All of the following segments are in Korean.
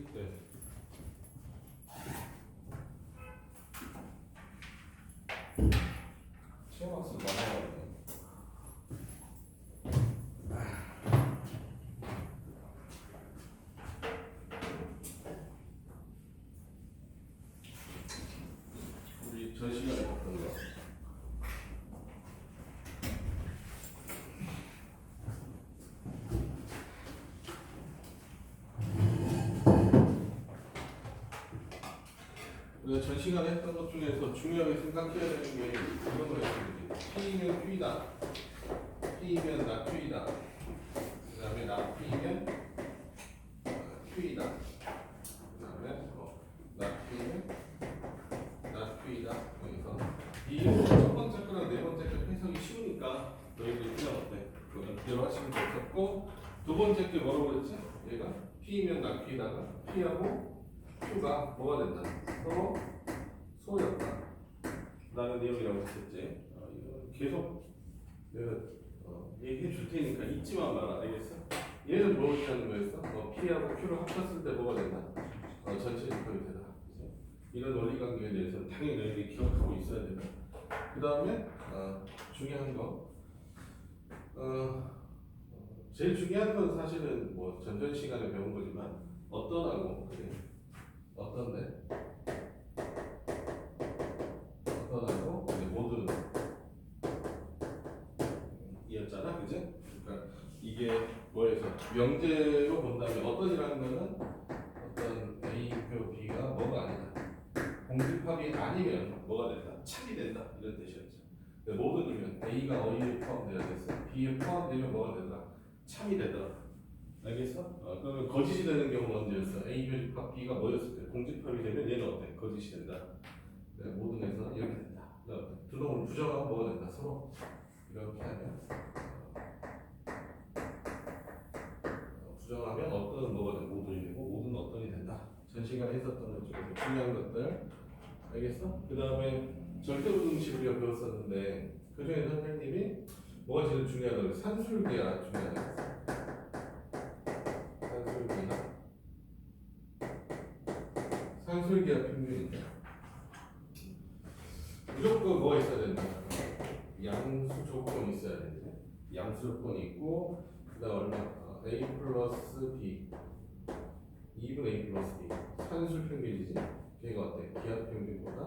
때 시험학습 많아요. 우리 전 시간에 봤던 거. 우리가 전 시간에 했던 것 중에서 중요하게 생각해야 되는 게 이런 거였습니다. P면 Q이다. P면 나 Q이다. 그 다음에 나 P면 Q이다. 그 다음에 나 P면 나 Q이다. 그래서 이 첫 번째 거랑 네 번째 거 해석이 쉬우니까 너희들 그냥 어때? 그건 그대로 하시면 좋겠고, 두 번째 게 뭐라고 그랬지? 얘가 P면 나 Q다가 P하고 Q가 뭐가 된다? 서로 소였다 라는 내용이라고 했었지. 이거 계속 내가 얘기해 줄 테니까 잊지만 마라. 알겠어? 얘는 뭘 하는 거였어? P하고 Q를 합쳤을 때 뭐가 된다? 전체 집합이 되다. 그치? 이런 원리관계에 대해서는 당연히 너희들이 기억하고 있어야 된다. 그 다음에 중요한 거 제일 중요한 건 사실은 뭐 전전 시간에 배운 거지만 어떤하고 그래? 어떤데? 어떤하고 모든 이었잖아, 그지? 그러니까 이게 뭐에서 명제로 본다면 어떤이라는 거는 어떤 A표 B가 뭐가 아니다. 공집합이 아니면 뭐가 된다? 참이 된다. 이런 뜻이었죠. 모든이면 A가 어휘에 포함되어야 됐어. B에 포함되면 뭐가 된다? 참이 되더라. 알겠어? 그러면 거짓이 되는 경우는 언제였어? A 교집합 B가 뭐였을 때? 공집합이 되면 얘는 어때? 거짓이 된다. 모든에서 이렇게 된다. 두 놈을 부정하면 뭐가 된다? 서로 이렇게 하면 부정하면 어떤 뭐가 되고 모든이 되고 모든은 어떤이 된다. 전 시간에 했었던 것 중에서 중요한 것들 알겠어? 그 다음에 절대부등식 우리가 배웠었는데 그 중에 선생님이 뭐가 제일 중요하다고 산술기가 중요하다. 산술기와 평균이다. 무조건 뭐가 있어야 된다? 양수 조건이 있어야 되는데 양수 조건이 있고 그 다음 얼마? A 플러스 B 2분 A 플러스 B 산술 평균이지. 걔가 어때? 기하 평균보다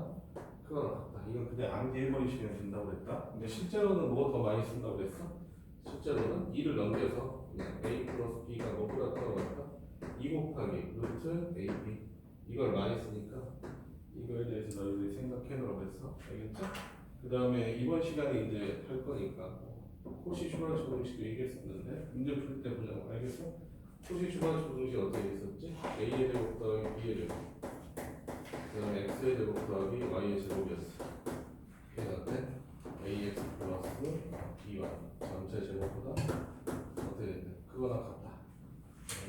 크거나 같다. 이건 그냥 암기해버리시면 된다고 그랬다. 근데 실제로는 뭐가 더 많이 쓴다고 그랬어? 실제로는 2를 넘겨서 그냥 A 플러스 B가 뭐보다 크거나 같다. 2 곱하기 루트 AB 이걸 많이 쓰니까 이거에 대해서 너희들이 생각해 놓으라고 했어. 알겠죠? 그 다음에 이번 시간에 이제 할 거니까 코시 슈바르츠 공식도 얘기했었는데 문제 풀 때 보자고. 알겠어? 코시 슈바르츠 공식 어떻게 있었지? A의 제곱 더하기 B의 제곱 그 다음에 X의 제곱 더하기 Y의 제곱이었어. 그게 어때? AX 플러스 BY 전체 제곱보다 어떻게 된다? 그거나 같다.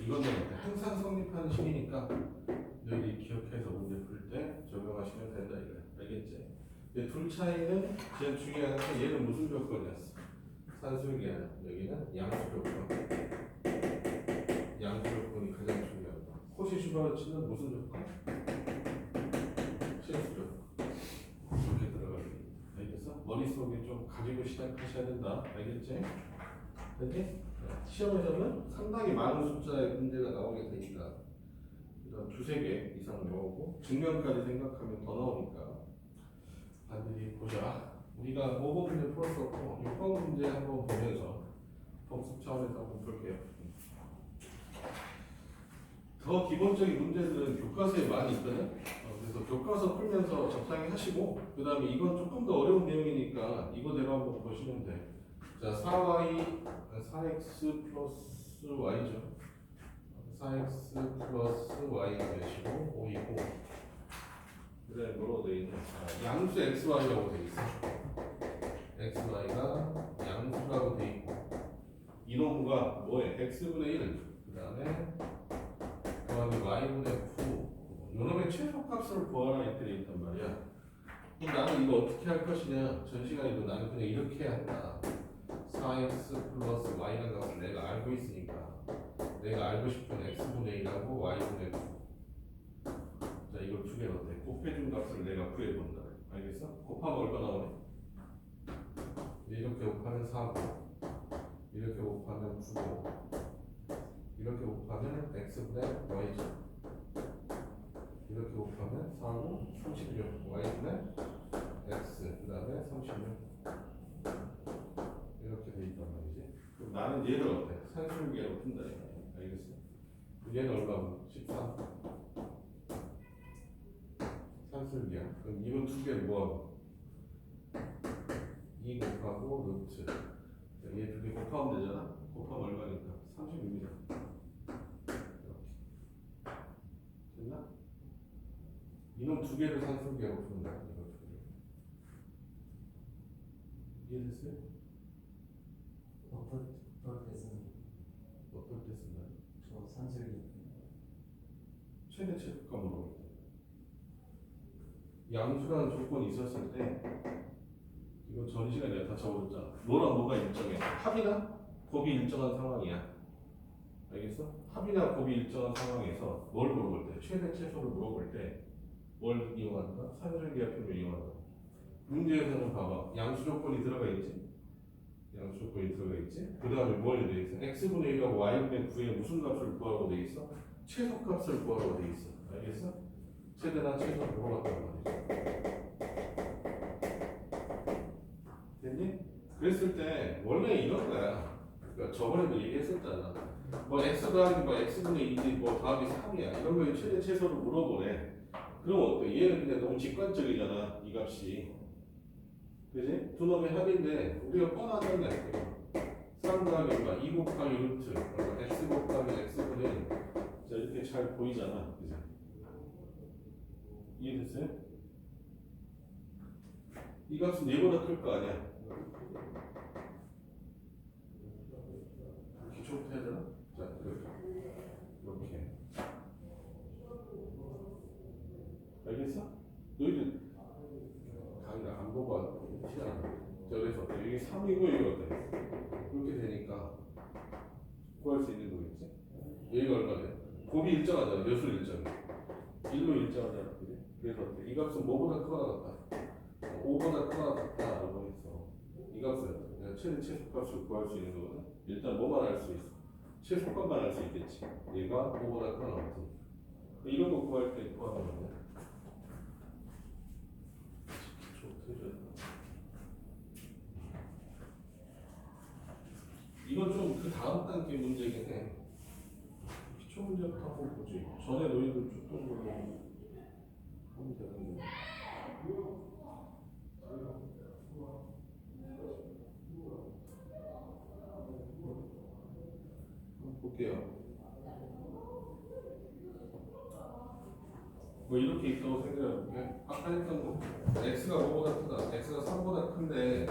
이거는 어때? 항상 성립하는 식이니까 너희들이 기억해서 문제 풀 때 적용하시면 된다 이거야. 알겠지? 둘 차이는 제일 중요한 건 얘는 무슨 조건이었어? 산술기야. 여기는 양수 조건. 양수 조건이 가장 중요하고 코시 슈바르츠는 무슨 조건? 실수 조건. 이렇게 들어가게. 알겠어? 머릿속에 좀 가지고 시작하셔야 된다. 알겠지? 됐지? 시험에서는 상당히 많은 숫자의 문제가 나오게 되니까 두세 개 이상 나오고 증명까지 생각하면 더 나오니까 반드시 보자. 우리가 5번 문제 풀었었고 6번 문제 한번 보면서 복습 차원에서 한번 볼게요. 더 기본적인 문제들은 교과서에 많이 있거든. 그래서 교과서 풀면서 적당히 하시고 그 다음에 이건 조금 더 어려운 내용이니까 이거대로 한번 보시면 돼. 자, 4x 플러스 y죠. 4x 플러스 y가 몇이고 5이고 그 다음에 뭐라고 되어 있냐? 양수 xy라고 되어 있어. xy가 양수라고 되어 있고 이놈과 뭐에? x분의 1 그 다음에 더하기 y분의 9 요놈의 최소값을 구하라 이렇게 되어 있단 말이야. 그럼 나는 이거 어떻게 할 것이냐? 전 시간에도 나는 그냥 이렇게 한다. 4x 플러스 y라는 값을 내가 알고 있으니까 내가 알고 싶은 x분의 1하고 y분의 9 개를 어때? 곱해준 값을 내가 구해본다. 알겠어? 곱하면 얼마 나오네? 이렇게 곱하면 4고, 이렇게 곱하면 9고, 이렇게 곱하면 x분의 y죠. 이렇게 곱하면 4고 36, y분의 x, 그 다음에 36. 이렇게 돼 있단 말이지. 그럼 나는 얘를 어때? 산술계로 푼다. 알겠어? 얘는 얼마고? 13. 산술계야. 그럼 이건 두 개를 뭐하고? 2 곱하고 루트. 얘 두 개 곱하면 되잖아. 곱하면 얼마니까? 36이잖아. 이렇게. 됐나? 이놈 두 개를 산술계로 푸는 거야. 이거 두 개. 이해됐어요? 어떨 때 쓰는 어떨 때 쓴다? 저 산술이 최대 최소값으로. 양수라는 조건이 있었을 때 이거 전 시간에 내가 다 적어줬잖아. 뭐랑 뭐가 일정해? 합이나 곱이 일정한 상황이야. 알겠어? 합이나 곱이 일정한 상황에서 뭘 물어볼 때? 최대 최소를 물어볼 때 뭘 이용한다? 산술계합표를 이용한다. 문제에서는 봐봐. 양수 조건이 들어가 있지? 양수 조건이 들어가 있지? 그 다음에 뭘 돼 있어? x분의 1하고 y분의 9에 무슨 값을 구하라고 돼 있어? 최소값을 구하라고 돼 있어. 알겠어? 최대나 최소를 물어봤단 말이지. 됐니? 그랬을 때 원래 이런 거야. 그러니까 저번에도 얘기했었잖아. 뭐 x 더하기 뭐 x분의 2지 뭐 더하기 3이야. 이런 거에 최대 최소를 물어보래. 그럼 어때? 얘는 그냥 너무 직관적이잖아. 이 값이. 그지? 두 놈의 합인데 우리가 뻔하잖아. 3 더하기 얼마? 2 곱하기 루트 x 곱하기 x분의 1. 자, 이렇게 잘 보이잖아. 그지? 이해됐어요? 이 값은 얘보다 클 거 아니야? 기초부터 해야 되나? 자, 이렇게. 알겠어? 너희들 강의를 안 보고 왔지 않아? 자, 그래서 여기 3이고 여기 어때? 이렇게 되니까 구할 수 있는 거겠지? 얘가 얼마냐? 곱이 일정하잖아. 몇으로 일정해? 1로 일정하잖아. 그래? 그래서 어때? 이 값은 뭐보다 크거나 같다? 5보다 크거나 같다라고 해서 이 값은 내가 최대 최소값을 구할 수 있는 거거든. 일단 뭐만 알 수 있어? 최소값만 알 수 있겠지. 얘가 5보다 크거나 같으니까. 이런 거 구할 때 구하는 거냐? 이건 좀 그 다음 단계 문제긴 해. 기초 문제부터 한번 보지. 전에 너희들 줬던 걸로 하면 되는데. 한번 볼게요. 뭐 이렇게 있다고 생각해볼게. 아까 했던 거 x가 5보다 크다. x가 3보다 큰데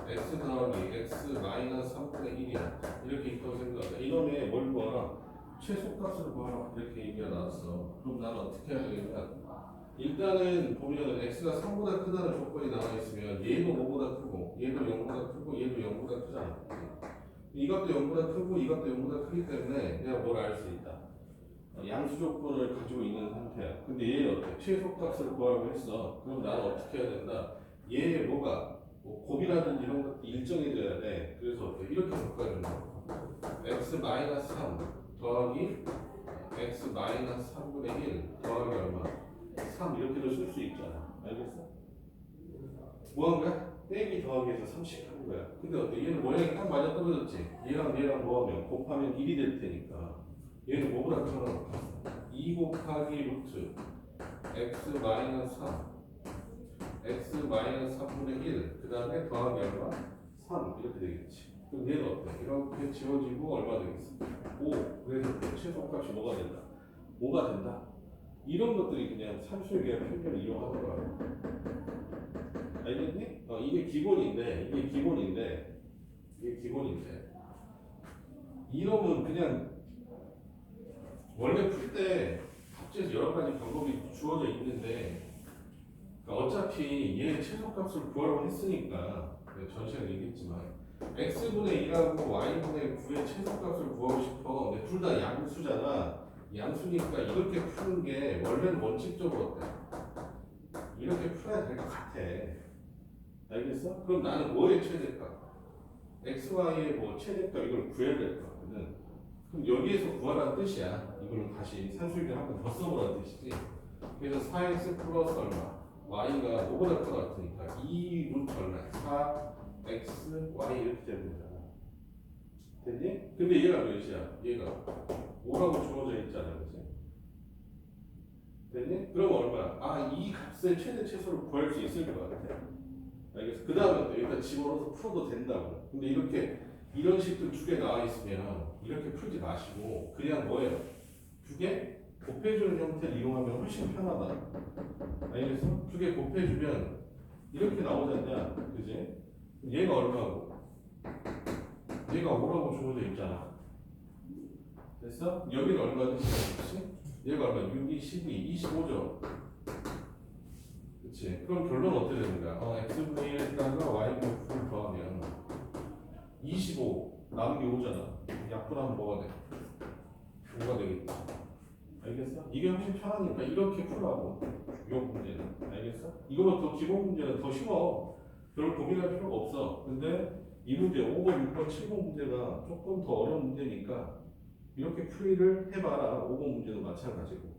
x 더하기 x 마이너스 3분의 1이야. 이렇게 있다고 생각하자. 이놈에 뭘 구하라? 최소값을 구하라. 이렇게 얘기가 나왔어. 그럼 나는 어떻게 해야 되겠냐? 일단은 보면 x가 3보다 크다는 조건이 나와 있으면 얘도 5보다 크고 얘도 0보다 크고 얘도 0보다 크잖아. 이것도 0보다 크고 이것도 0보다 크기 때문에 내가 뭘 알 수 있다. 양수 조건을 가지고 있는 상태야. 근데 얘는 어때? 최소값을 구하라고 했어. 그럼 나는 어떻게 해야 된다? 얘 뭐가? 뭐 곱이라든지 이런 것도 일정해져야 돼. 그래서 어때? 이렇게 바꿔주는 거야. x 마이너스 3 더하기 x 마이너스 3분의 1 더하기 얼마? 3 이렇게도 쓸 수 있잖아. 알겠어? 뭐 한 거야? 빼기 더하기해서 30 한 거야. 근데 어때? 얘는 모양이 딱 맞아 떨어졌지? 얘랑 뭐하면 곱하면 1이 될 테니까 얘는 뭐보다 크거나 2 곱하기 루트 x 마이너스 3 x 마이너스 3분의 1 그 다음에 더하기 얼마? 3 이렇게 되겠지. 그럼 얘는 어때? 이렇게 지워지고 얼마 되겠어? 5. 그래서 최소값이 뭐가 된다? 5가 된다. 이런 것들이 그냥 산술계의 편견을 이용하는 거야. 알겠니? 이게 기본인데 이놈은 그냥 원래 풀 때 합체해서 여러 가지 방법이 주어져 있는데 그러니까 어차피 얘 최소값을 구하라고 했으니까 전 시간에 얘기했지만 x분의 1하고 y분의 9의 최소값을 구하고 싶어. 근데 둘 다 양수잖아. 양수니까 이렇게 푸는 게 원래는 원칙적으로 어때? 이렇게 풀어야 될 것 같아. 알겠어? 그럼 나는 뭐의 최대값? xy의 뭐 최대값 이걸 구해야 될 것 같거든. 그럼 여기에서 구하라는 뜻이야. 이걸 다시 산수유를 한 번 더 써보라는 뜻이지. 그래서 4x 플러스 얼마? y가 5보다 큰 것 같으니까 2 루트 얼마? 4x y 이렇게 되는 거잖아. 됐니? 근데 얘가 몇이야? 얘가 5라고 주어져 있잖아. 그치? 됐니? 그럼 얼마야? 아, 이 값의 최대 최소를 구할 수 있을 것 같아. 알겠어? 그 다음에 일단 집어넣어서 풀어도 된다고. 근데 이렇게 이런 식도 두 개 나와 있으면 이렇게 풀지 마시고 그냥 뭐예요? 두 개 곱해주는 형태를 이용하면 훨씬 편하다. 알겠어? 두 개 곱해주면 이렇게 나오지 않냐? 그지? 얘가 얼마고? 얘가 5라고 주어져 있잖아. 됐어? 여기는 얼마지? 그치? 얘가 얼마? 6이 12, 25죠? 그치? 그럼 결론은 어떻게 되는 거야? x분의 1에다가 y분의 9를 더하면 25 남은 게 5잖아. 약분하면 뭐가 돼? 5가 되겠지. 알겠어? 이게 훨씬 편하니까 이렇게 풀라고. 요 문제는. 알겠어? 이거보다 더 기본 문제는 더 쉬워. 별 고민할 필요가 없어. 근데 이 문제 5번, 6번, 7번 문제가 조금 더 어려운 문제니까 이렇게 풀이를 해봐라. 5번 문제도 마찬가지고.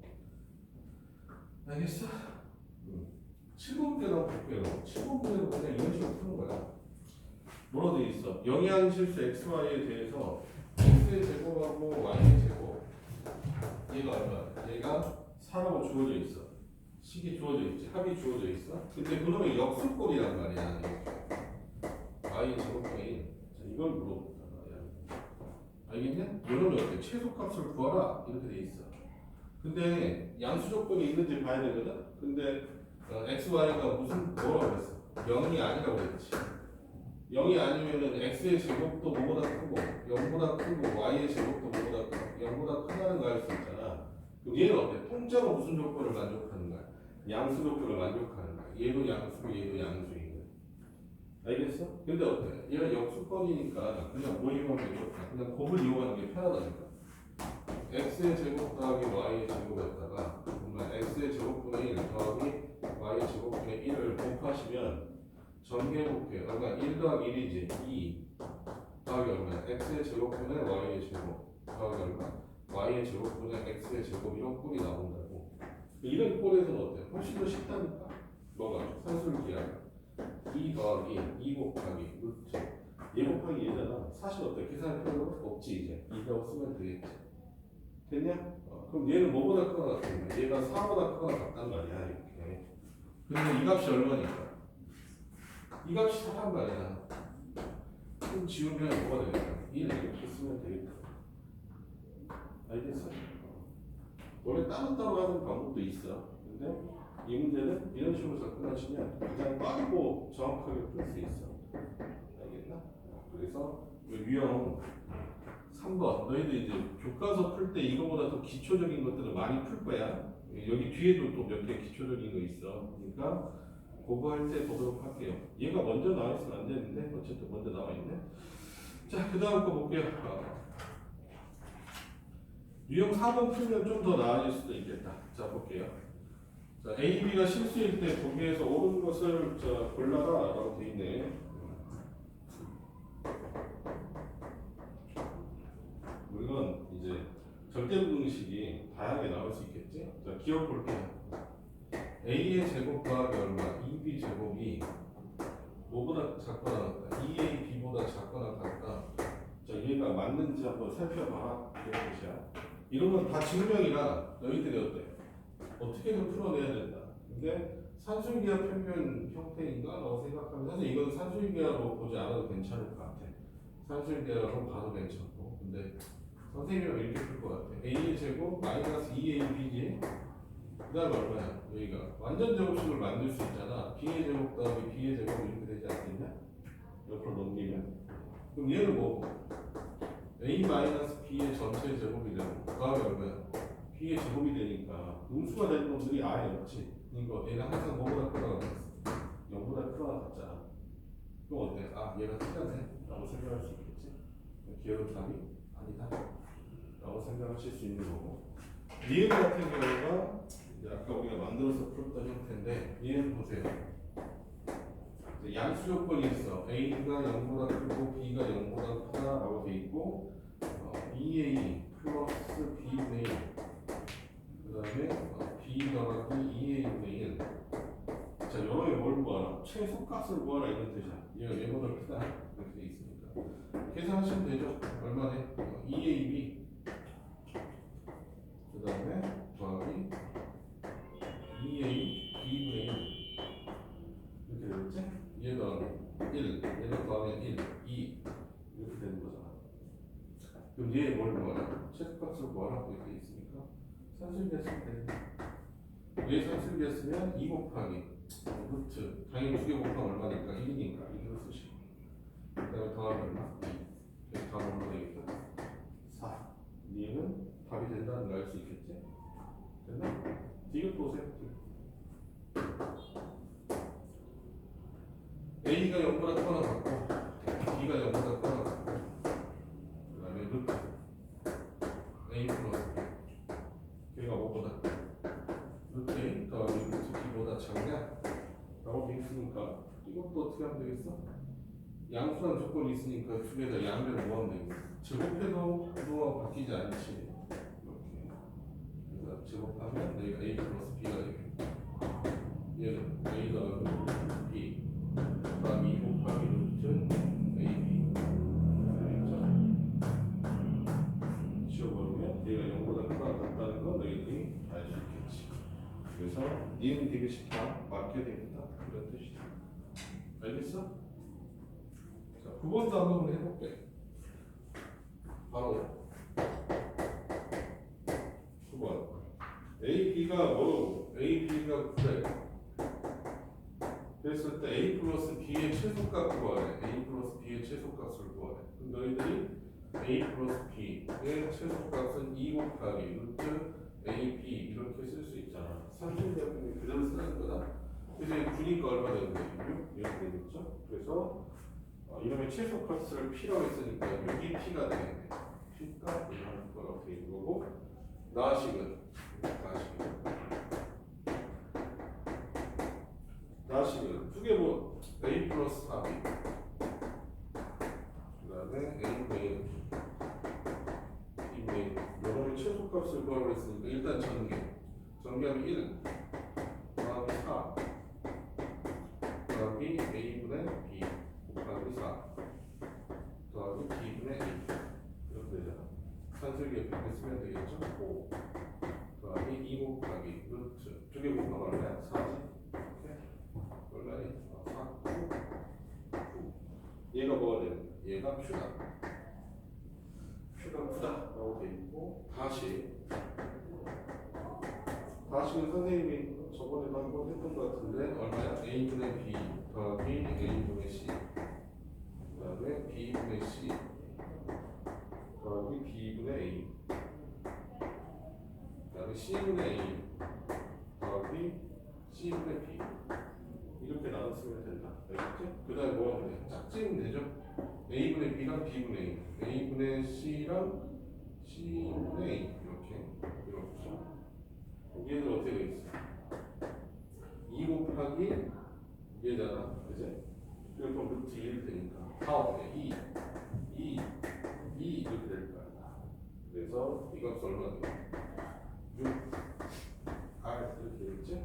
알겠어? 7번 문제도 한번 볼게요. 7번 문제도 그냥 이런 식으로 푸는 거야. 뭐로 돼 있어? 영양실수 xy에 대해서 x의 제곱하고 y의 제곱 얘가 얼마? 얘가 4라고 주어져 있어. 식이 주어져 있지. 합이 주어져 있어. 근데 그놈의 역수꼴이란 말이야. y의 제곱분의 1. 자, 이걸 물어본단 말이야. 알겠냐? 이러면 어때? 최소값을 구하라. 이렇게 돼 있어. 근데 양수 조건이 있는지 봐야 되거든? 근데 x, y가 무슨 뭐라고 그랬어? 0이 아니라고 그랬지. 0이 아니면은 x의 제곱도 뭐보다 크고 0보다 크고 y의 제곱도 뭐보다 크고 0보다 크다는 거 알 수 있잖아. 그럼 얘는 어때? 통째로 무슨 조건을 만족하는 거야? 양수 조건을 만족하는 거야. 얘도 양수고 얘도 양수인 거야. 알겠어? 근데 어때? 얘가 역수권이니까 그냥 뭐 이용하면 좋다. 그냥 곱을 이용하는 게 편하다니까. x의 제곱 더하기 y의 제곱에다가 정말 x의 제곱분의 1 더하기 y의 제곱분의 1을 곱하시면 전개곱해. 얼마? 1 더하기 1이지. 2 더하기 얼마야? x의 제곱분의 y의 제곱 더하기 얼마? y의 제곱분의 x의 제곱 이런 꼴이 나온다고. 이런 꼴에서는 어때? 훨씬 더 쉽다니까. 뭐가? 산술기야. 2 더하기 2 곱하기 루트 얘 곱하기 얘잖아. 사실 어때? 계산할 필요가 없지 이제. 2라고 쓰면 되겠지. 됐냐? 그럼 얘는 뭐보다 크거나 같은 얘가 4보다 크거나 같단 말이야 이렇게. 근데 이 값이 얼마니까? 이 값이 4란 말이야. 그럼 지우면 뭐가 되겠다? 1 이렇게 쓰면 되겠다. 알겠어? 원래 따로따로 하는 방법도 있어. 근데 이 문제는 이런 식으로 접근하시면 가장 빠르고 정확하게 풀 수 있어. 알겠나? 그래서 유형 3번 너희들 이제 교과서 풀 때 이거보다 더 기초적인 것들을 많이 풀 거야. 여기 뒤에도 또 몇 개 기초적인 거 있어. 그러니까 그거 할 때 보도록 할게요. 얘가 먼저 나와 있으면 안 되는데 어쨌든 먼저 나와 있네. 자, 그 다음 거 볼게요. 유형 4번 풀면 좀 더 나아질 수도 있겠다. 자, 볼게요. 자, A, B가 실수일 때 보기에서 옳은 것을 골라라 라고 돼 있네. 물론 이제 절대부등식이 다양하게 나올 수 있겠지. 자, 기억 볼게요. A의 제곱 더하기 얼마? 2B 제곱이 뭐보다 작거나 같다? 2A, B보다 작거나 같다. 자, 얘가 맞는지 한번 살펴봐라. 이런 뜻이야. 이런 건 다 증명이라 너희들이 어때? 어떻게든 풀어내야 된다. 근데 산술기하 평면 형태인가? 라고 생각하면 사실 이건 산술기하로 보지 않아도 괜찮을 것 같아. 산술기하로 봐도 괜찮고. 근데 선생님은 이렇게 풀 것 같아. A의 제곱 마이너스 2AB지. 그 다음에 얼마야? 여기가 완전 제곱식을 만들 수 있잖아. B의 제곱 더하기 B의 제곱 이렇게 되지 않겠냐? 옆으로 넘기면. 그럼 얘는 뭐고? A 마이너스 B의 전체 제곱이 되고 더하기 얼마야? B의 제곱이 되니까 음수가 되는 놈들이 아예 없지. 그러니까 얘는 항상 뭐보다 크다가 같았어. 0보다 크다가 같잖아. 그럼 어때? 아, 얘가 틀렸네 라고 생각할 수 있겠지. 기억은 답이 아니다 라고 생각하실 수 있는 거고. 니은 같은 경우가 이제 아까 우리가 만들어서 풀었던 형태인데 얘는 보세요. 이제 양수 조건이 있어. A가 0보다 크고 B가 0보다 크다라고 돼 있고 2A 플러스 B분의 1 그 다음에 B 더하기 2A분의 1 자, 여러분이 뭘 구하라? 최소값을 구하라 이런 뜻이야. 얘가 얘보다 크다 이렇게 돼 있으니까 계산하시면 되죠. 얼마네? 2AB 그 다음에 더하기 2A B분의 1 이렇게 되겠지? 얘 더하기 1 얘가 더하면 1 2 이렇게 되는 거잖아. 그럼 얘 뭘 구하라? 최소값을 구하라 이렇게 돼 있으니까 산술계수면 돼. 얘 산술계수면 2 곱하기 루트 당연히 2개 곱하면 얼마니까 1이니까 1을 쓰시고 그 다음에 더하면 얼마? 2 그래서 답은 얼마 되겠다? 4 얘는 답이 된다는 걸 알 수 있겠지? 됐나? 이것도 오세요. A가 0보다 크거나 같고 B가 0보다 크거나 같고 그 다음에 루트 A 플러스 B가 5보다 루트 A 더하기 루트 B보다 작냐? 라고 돼 있으니까 이것도 어떻게 하면 되겠어? 양수란 조건이 있으니까 두 개 다 양변을 모으면 되겠어. 제곱해도 구도가 바뀌지 않지. 그래서 제곱하면 여기가 A 플러스 B가 되겠고 얘는 A 더하기 루트 B 더하기 2 곱하기 루트 AB 되겠죠? 지워버리면 얘가 0보다 크다 같다는 건 너희들이 알 수 있겠지. 그래서 니은 되게 쉽다 맞게 됩니다 이런 뜻이다. 알겠어? 자 9번도 한번 해볼게. 바로 9번 A, B가 뭐로? A, B가 그래 그랬을 때 A 플러스 B의 최소값을 구하래. A 플러스 B의 최소값을 구하래. 그럼 너희들이 A 플러스 B의 최소값은 2 곱하기 루트 A, B 이렇게 쓸 수 있잖아. 산술대학은 그대로 쓰는 거다. 그래서 9니까 얼마 되는 거예요? 6 이렇게 되겠죠? 그래서 이놈의 최소값을 P라고 했으니까 6이 P가 되겠네. P가 이런 거라고 되어 있는 거고 나식은 두개 뭐 A 플러스 4B 그 다음에 A분의 B분의 요놈의 최소값을 구하고 했으니까 일단 전개하면 1 더하기 4 더하기 A분의 B 곱하기 4 더하기 B분의 A 이렇게 되잖아. 산술기 옆에 쓰면 되겠죠? 5 더하기 2 곱하기 루트 2개 곱하면 얼마야? 4지? 얼마니? 4, 9 얘가 뭐가 되는 거야? 얘가 Q다 크다라고 돼 있고 다시는 선생님이 저번에도 한번 했던 것 같은데 얼마야? A분의 B 더하기 A분의 C 그 다음에 B분의 C 더하기 B분의 A 그 다음에 C분의 A 더하기 C분의 B 이렇게 나눴으면 된다. 알겠지? 그 다음에 뭐 하면 돼? 짝지으면 되죠? A분의 B랑 B분의 A A분의 C랑 C분의 A 이렇게 얘는 어떻게 돼 있어? 2 곱하기 얘잖아 그지? 그리고 또 루트 1 되니까 다음에 2 이렇게 될 거야. 그래서 이 값은 얼마 돼? 6 R 이렇게 되겠지?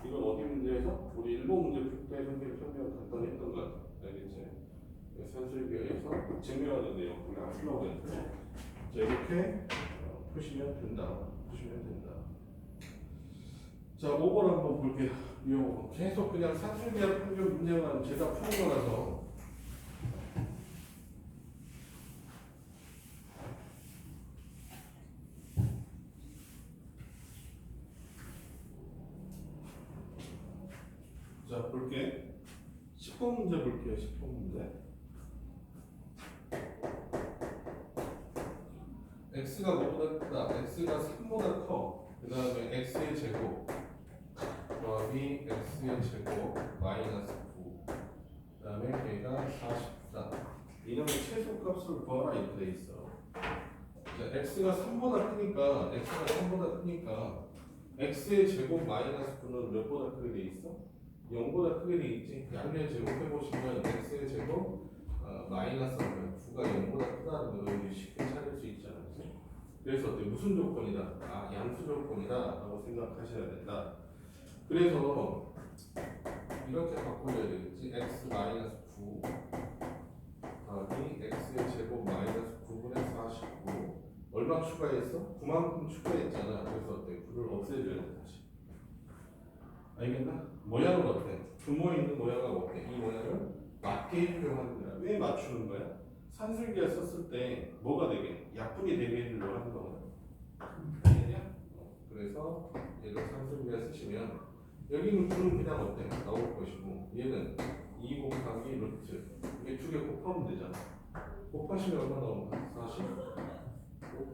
이건 어디 문제에서? 우리 일본 문제 풀 때 선생님 설명 간단히 했던 것 같아. 알겠지? 산술비에서 증명하는 내용 우리 안 쓰려고 했는데 자 이렇게 푸시면 된다. 자 5번 한번 볼게요. 요 계속 그냥 산술비와 평균 문제만 제가 푸는 거라서 자 볼게. 10번 문제 볼게요. 10번 문제. x가 뭐보다 크다. x가 3보다 커. 그 다음에 x의 제곱 더하기 x의 제곱 마이너스 9. 그 다음에 걔가 44. 이놈의 최소값을 구하라 이렇게 돼 있어. x가 3보다 크니까 x의 제곱 마이너스 9는 몇보다 크게 돼 있어? 0보다 크게 돼 있지. 양면 제곱해 보시면 x의 제곱 마이너스 9가 0보다 크다는 걸 쉽게 찾을 수 있잖아. 그치? 그래서 어때? 무슨 조건이다? 아, 양수 조건이다 라고 생각하셔야 된다. 그래서 이렇게 바꿔줘야 되겠지. x 마이너스 9 더하기 x의 제곱 마이너스 9분의 49 얼마 추가했어? 9만큼 추가했잖아. 그래서 어때? 9를 없애줘야 돼 다시. 알겠나? 모양은 어때? 분모 있는 모양은 어때? 이 모양을 맞게 해주려고 하는 거야. 왜 맞추는 거야? 산술기에 썼을 때 뭐가 되게? 약분이 되게 해주려고 하는 거거든. 알겠냐? 그래서 얘를 산술기에 쓰시면 여기는 9는 그냥 어때? 나올 것이고 얘는 2 곱하기 루트 이게 두 개 곱하면 되잖아. 곱하시면 얼마 나온다? 40?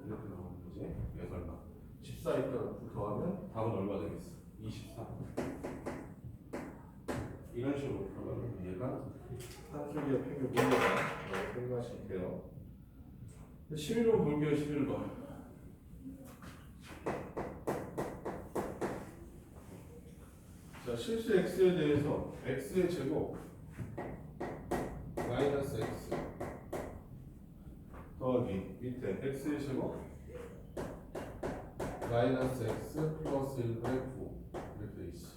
이렇게 나오는 거지. 그래서 얼마? 14에다가 9 더하면 답은 얼마 되겠어? 24. 이런 식으로 풀어가면 얘가 산술기의 평균 문제다라고 생각하시면 돼요. 11번 볼게요. 11번. 자, 실수 x에 대해서 x의 제곱 마이너스 x 더하기 밑에 x의 제곱 마이너스 x 플러스 1분의 9 이렇게 돼 있어.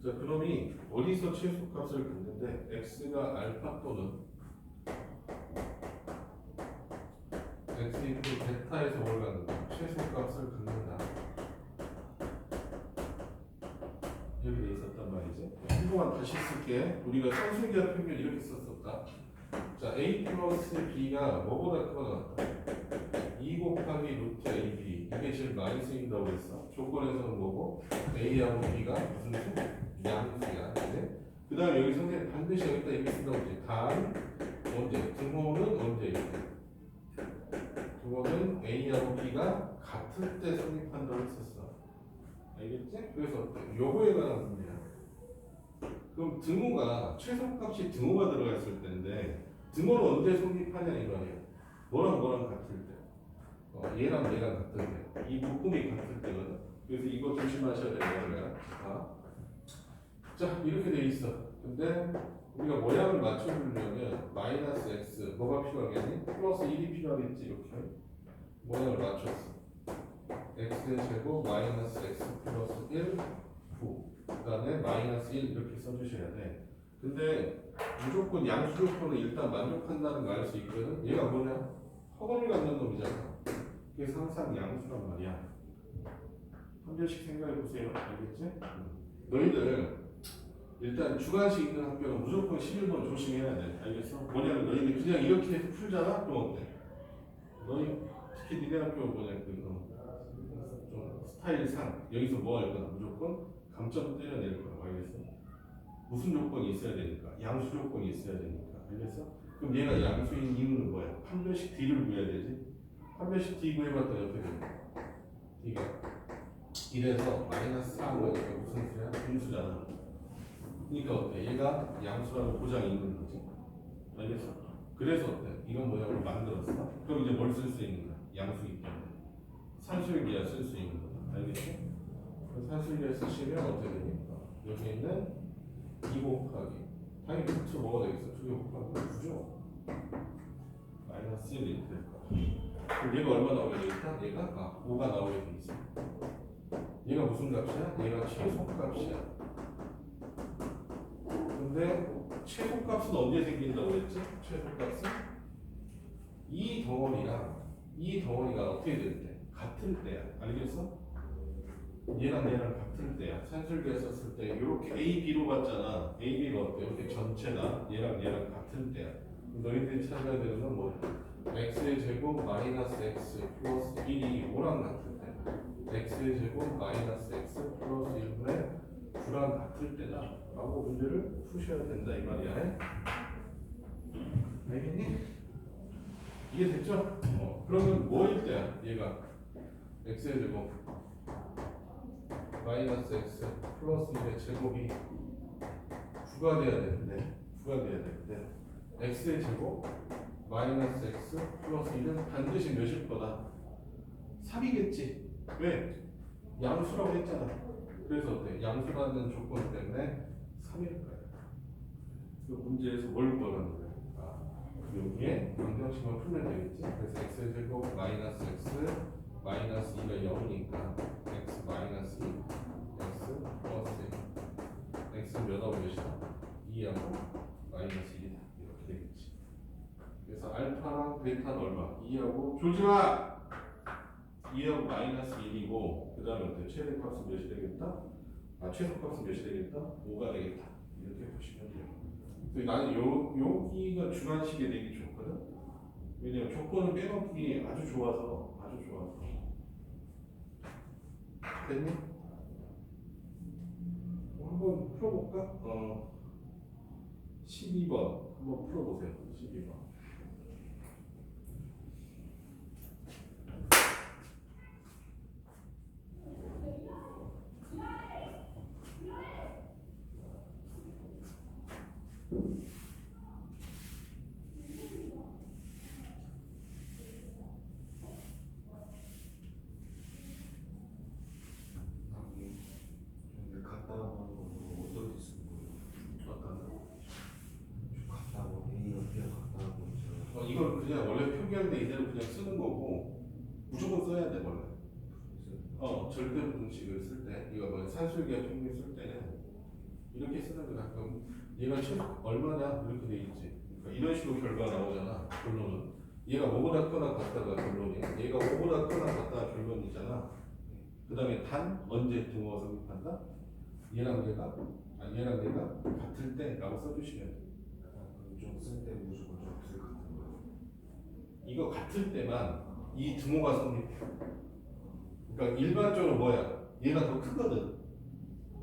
자, 그놈이 어디서 최소값을 갖는데 x가 알파 또는 x 인프 베타에서 뭘 갖는다? 최소값을 갖는다. 이렇게 돼 있었단 말이지. 한동안 다시 쓸게. 우리가 산술기한 평균 이렇게 썼었다. 자, a 플러스 b가 뭐보다 크거나 2 곱하기 루트 ab 이게 제일 많이 쓰인다고 했어. 조건에서는 뭐고? a하고 b가 무슨 수? 양수야. 그 다음에 여기 선생님 반드시 여기다 이렇게 쓴다고 했지. 단 언제? 등호는 언제 이렇게? 등호는 a하고 b가 같을 때 성립한다고 했었어. 알겠지? 그래서 요거에 관한 문제야. 그럼 등호가 최소값이 등호가 들어가 있을 때인데 등호는 언제 성립하냐 이 말이야. 뭐랑 뭐랑 같을 때. 얘랑 얘랑 같을 때. 이 묶음이 같을 때거든. 그래서 이거 조심하셔야 되는 거야. 자, 이렇게 돼 있어. 근데 우리가 모양을 맞춰주려면 마이너스 x 뭐가 필요하겠니? 플러스 1이 필요하겠지. 이렇게 모양을 맞췄어. x의 제곱 마이너스 x 플러스 1 9 그 다음에 마이너스 1 이렇게 써주셔야 돼. 근데 무조건 양수 조건은 일단 만족한다는 걸 알 수 있거든. 얘가 뭐냐? 허건을 갖는 놈이잖아. 그래서 항상 양수란 말이야. 한 번씩 생각해 보세요. 알겠지? 너희들 일단 주관식 있는 학교는 무조건 11번 조심해야 돼. 알겠어? 뭐냐면 너희들 그냥 이렇게 해서 풀잖아? 그럼 어때? 너희 특히 니네 학교는 뭐냐? 좀 스타일상 여기서 뭐 할 거야? 무조건 감점 때려낼 거야. 알겠어? 무슨 조건이 있어야 되니까? 양수 조건이 있어야 되니까. 알겠어? 그럼 얘가 양수인 이유는 뭐야? 판별식 D를 구해야 되지? 판별식 D 구해봤더니 어떻게 되냐? D가 이래서 마이너스 4는 무슨 수야? 분수잖아. 그러니까 어때? 얘가 양수라고 보장이 있는 거지. 알겠어? 그래서 어때? 이런 모양으로 만들었어. 그럼 이제 뭘 쓸 수 있는 거야? 양수이기 때문에. 산술기야 쓸 수 있는 거야. 알겠지? 산술기에 쓰시면 어떻게 됩니까? 여기 있는 2 곱하기 당연히 루트 뭐가 되겠어? 2 곱하기 9죠? 마이너스 1이 될 거야. 그럼 얘가 얼마 나오게 되겠다? 얘가 5가 나오게 돼 있어. 얘가 무슨 값이야? 얘가 최소값이야. 근데 최소값은 언제 생긴다고 그랬지? 최소값은 이 덩어리가 어떻게 될 때? 같을 때야. 알겠어? 얘랑 같을 때야. 산술기에 썼을 때 이렇게 A, B로 봤잖아. A, B가 어때? 이렇게 전체다. 얘랑 같을 때야. 너희들이 찾아야 되는 건 뭐야? x의 제곱 마이너스 x 플러스 1이 5랑 같을 때, x의 제곱 마이너스 x 플러스 1분의 9랑 같을 때다 라고 문제를 푸셔야 된다 이 말이야. 알겠니? 이해됐죠? 그러면 뭐일 때야? 얘가 x의 제곱 마이너스 x 플러스 1의 제곱이 9가 돼야 되는데 x의 제곱 마이너스 x 플러스 1은 반드시 몇일 거다? 3이겠지. 왜? 양수라고 했잖아. 그래서 어때? 양수라는 조건 때문에 3일 거야. 그 문제에서 뭘 구하는 거야? 여기에 방정식만 풀면 되겠지. 그래서 x제곱 마이너스 x 마이너스 2가 0이니까 x 마이너스 2 x 플러스 1 x 몇 하고 몇이다? 2하고 마이너스 1이다. 이렇게 되겠지. 그래서 알파랑 베타는 얼마? 2하고 조지마! 2하고 마이너스 1이고 그 다음에 어때? 최대값은 몇이 되겠다? 최소값은 몇이 되겠다? 5가 되겠다. 이렇게 보시면 돼요. 그래서 나는 여기가 주관식이 되게 좋거든. 왜냐면 조건을 빼놓기 아주 좋아서 됐니? 한번 풀어볼까? 12번 한번 풀어보세요. 12번. 근데 갔다고 하는 거 어떻게 쓰는 거예요? 갔다고 A 옆에 갔다고 있잖아. 이걸 그냥 원래 표기할 때 이대로 그냥 쓰는 거고 무조건 써야 돼 원래. 절대 분식을 쓸 때 이거 뭐 산술기하 평균 쓸 때는 이렇게 쓰는 거야. 그럼 얘가 최소 얼마냐 이렇게 돼 있지. 그러니까 이런 식으로 결과가 나오잖아. 결론은 얘가 5보다 크거나 같다가 결론이 얘가 5보다 크거나 같다가 결론이잖아. 그 다음에 단 언제 등호가 성립한다? 얘랑 얘가 같을 때라고 써주시면 돼. 좀쓸때 무조건 좀 둘 같은 거예요. 이거 같을 때만 이 등호가 성립해. 그러니까 일반적으로 뭐야? 얘가 더 크거든.